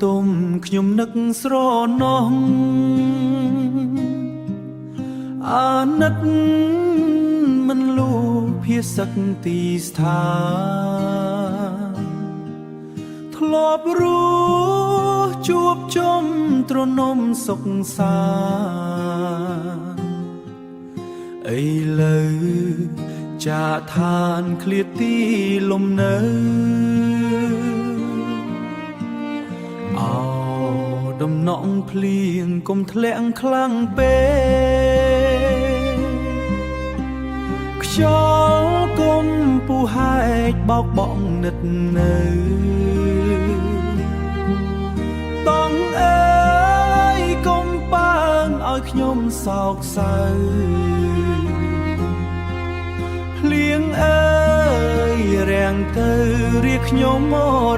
ទុំខ្ញុំនឹកស្រណោះអាណិតមិនលូភាសឹកទីស្ថានធ្លាប់រស់ជួបជុំទ្រនំសុខសាឥឡូវចាឋានឃ្លាតទីលំនៅអោដំណក់ភ្លៀងកុំធ្លាក់ខ្លាំងពេកខ្យល់កុំពុះហែកបោកបក់និតនៅតង់អើយកុំប៉ើងឲ្យខ្ញុំសោកសៅភ្លៀងអើយរាំងទៅរៀបខ្ញុំ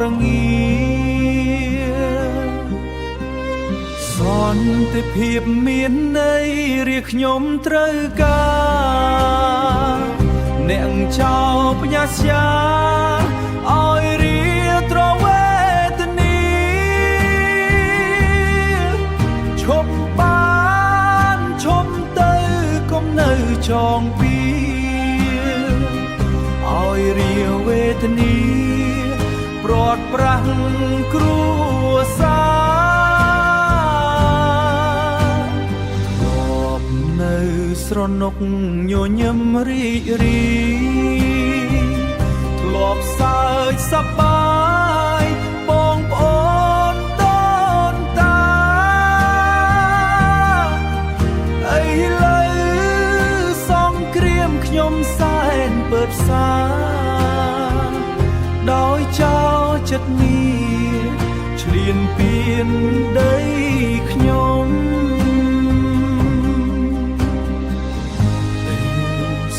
រងាសន្តិភាពមានន័យរៀបខ្ញុំត្រូវការអ្នកចោលបញ្ញាស្យាឲ្យរៀបត្រវេទនីឈប់បានឈប់ទៅកុំនៅចងពីឲ្យរាវេទនីព្រាត់ប្រាស់គ្រួសារធ្លាប់នៅស្រណុកញញឹមរីករាយធ្លាប់សើចសប្បាយបងប្អូនតនតាឥឡូវសង្គ្រាមខ្ញុំសែនពើផ្សាដោយចោលចិត្តនេះឆ្លៀនពៀនដីខ្ញុំ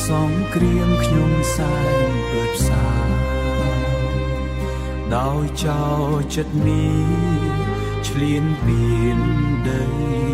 សង្គ្រាមខ្ញុំសែនពើផ្សាដោយចោលចិត្តនេះឆ្លៀនពៀនដី